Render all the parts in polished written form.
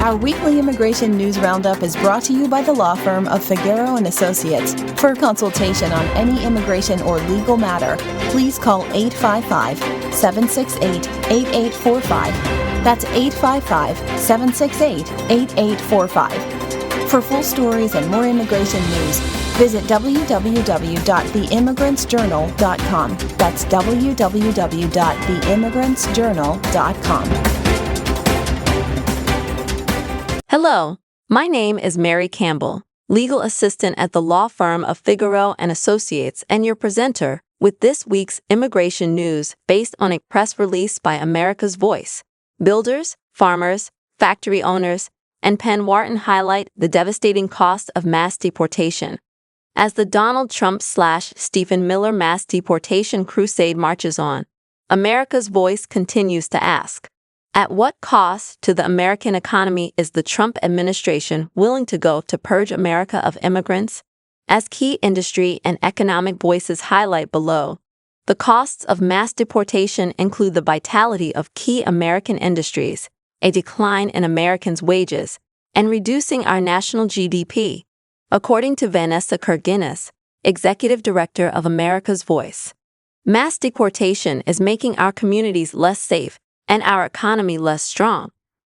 Our weekly immigration news roundup is brought to you by the law firm of Figueroa and Associates. For consultation on any immigration or legal matter, please call 855-768-8845. That's 855-768-8845. For full stories and more immigration news, visit www.theimmigrantsjournal.com. That's www.theimmigrantsjournal.com. Hello, my name is Mary Campbell, legal assistant at the law firm of Figueroa and Associates, and your presenter with this week's immigration news based on a press release by America's Voice. Builders, farmers, factory owners, and Penn Wharton highlight the devastating cost of mass deportation. As the Donald Trump/Stephen Miller mass deportation crusade marches on, America's Voice continues to ask, at what cost to the American economy is the Trump administration willing to go to purge America of immigrants? As key industry and economic voices highlight below, the costs of mass deportation include the vitality of key American industries, a decline in Americans' wages, and reducing our national GDP, according to Vanessa Kirguinis, executive director of America's Voice. Mass deportation is making our communities less safe and our economy less strong.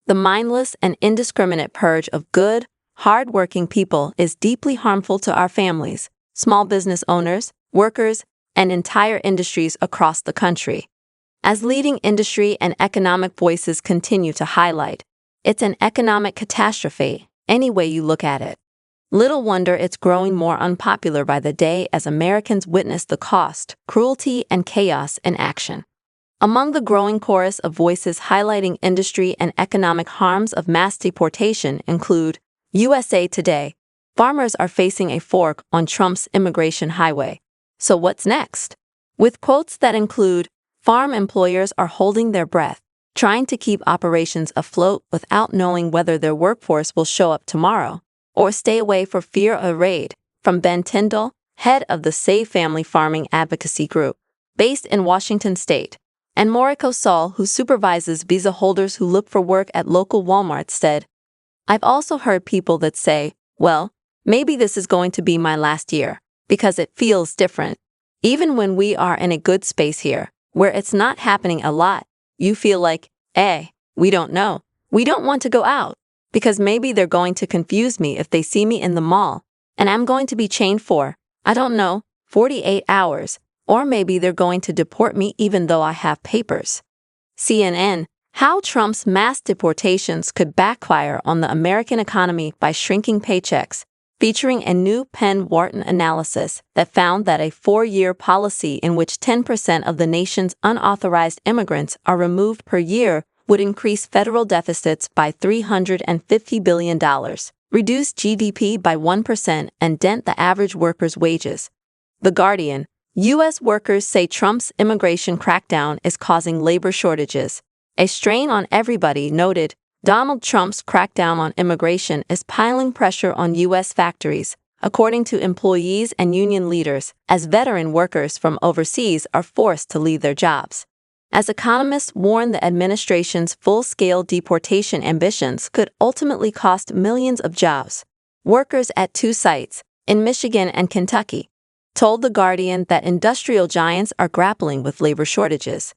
The mindless and indiscriminate purge of good, hard-working people is deeply harmful to our families, small business owners, workers, and entire industries across the country. As leading industry and economic voices continue to highlight, it's an economic catastrophe, any way you look at it. Little wonder it's growing more unpopular by the day as Americans witness the cost, cruelty, and chaos in action. Among the growing chorus of voices highlighting industry and economic harms of mass deportation include USA Today. Farmers are facing a fork on Trump's immigration highway. So what's next? With quotes that include, farm employers are holding their breath, trying to keep operations afloat without knowing whether their workforce will show up tomorrow, or stay away for fear of a raid, from Ben Tyndall, head of the Save Family Farming Advocacy Group, based in Washington State, and Moriko Saul, who supervises visa holders who look for work at local Walmarts, said, I've also heard people that say, well, maybe this is going to be my last year, because it feels different. Even when we are in a good space here, where it's not happening a lot, you feel like, we don't know. We don't want to go out, because maybe they're going to confuse me if they see me in the mall, and I'm going to be chained for, 48 hours. Or maybe they're going to deport me even though I have papers. CNN, how Trump's mass deportations could backfire on the American economy by shrinking paychecks, featuring a new Penn Wharton analysis that found that a 4-year policy in which 10% of the nation's unauthorized immigrants are removed per year would increase federal deficits by $350 billion, reduce GDP by 1%, and dent the average worker's wages. The Guardian, U.S. workers say Trump's immigration crackdown is causing labor shortages. A strain on everybody noted, Donald Trump's crackdown on immigration is piling pressure on U.S. factories, according to employees and union leaders, as veteran workers from overseas are forced to leave their jobs. As economists warn, the administration's full-scale deportation ambitions could ultimately cost millions of jobs. Workers at 2 sites, in Michigan and Kentucky, told The Guardian that industrial giants are grappling with labor shortages.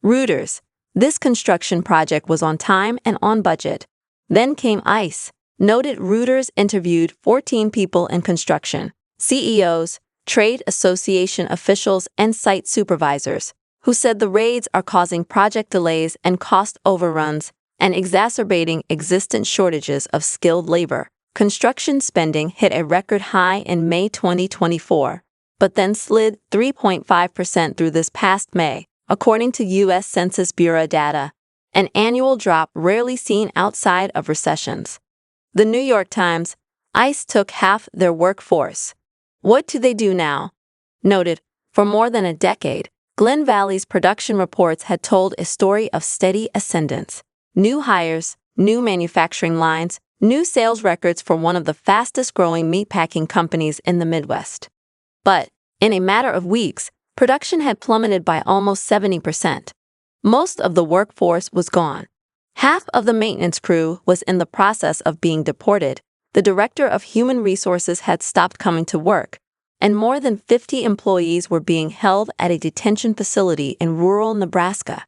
Reuters, this construction project was on time and on budget. Then came ICE, noted. Reuters interviewed 14 people in construction, CEOs, trade association officials, and site supervisors, who said the raids are causing project delays and cost overruns and exacerbating existent shortages of skilled labor. Construction spending hit a record high in May 2024. But then slid 3.5% through this past May, according to U.S. Census Bureau data, an annual drop rarely seen outside of recessions. The New York Times, ICE took half their workforce. What do they do now? Noted, for more than a decade, Glen Valley's production reports had told a story of steady ascendance. New hires, new manufacturing lines, new sales records for one of the fastest-growing meatpacking companies in the Midwest. But, in a matter of weeks, production had plummeted by almost 70%. Most of the workforce was gone. Half of the maintenance crew was in the process of being deported. The director of human resources had stopped coming to work, and more than 50 employees were being held at a detention facility in rural Nebraska.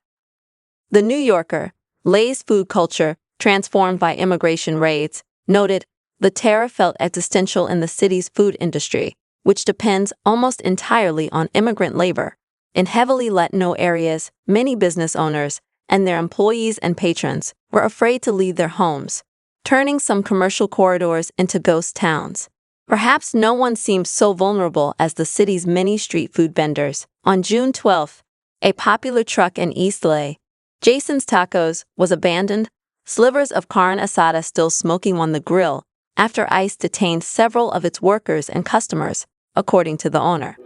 The New Yorker, Lay's food culture, transformed by immigration raids, noted, the terror felt existential in the city's food industry, which depends almost entirely on immigrant labor. In heavily Latino areas, many business owners and their employees and patrons were afraid to leave their homes, turning some commercial corridors into ghost towns. Perhaps no one seems so vulnerable as the city's many street food vendors. On June 12th, a popular truck in East LA, Jason's Tacos, was abandoned, slivers of carne asada still smoking on the grill, after ICE detained several of its workers and customers, according to the owner.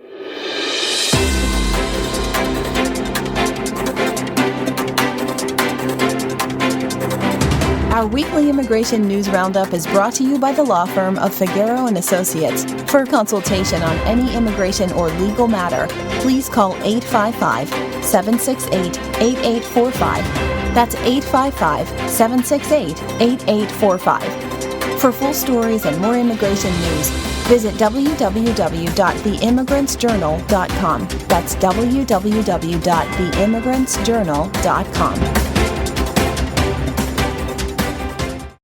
Our weekly immigration news roundup is brought to you by the law firm of Figueroa and Associates. For consultation on any immigration or legal matter, please call 855-768-8845. That's 855-768-8845. For full stories and more immigration news, visit www.theimmigrantsjournal.com. That's www.theimmigrantsjournal.com.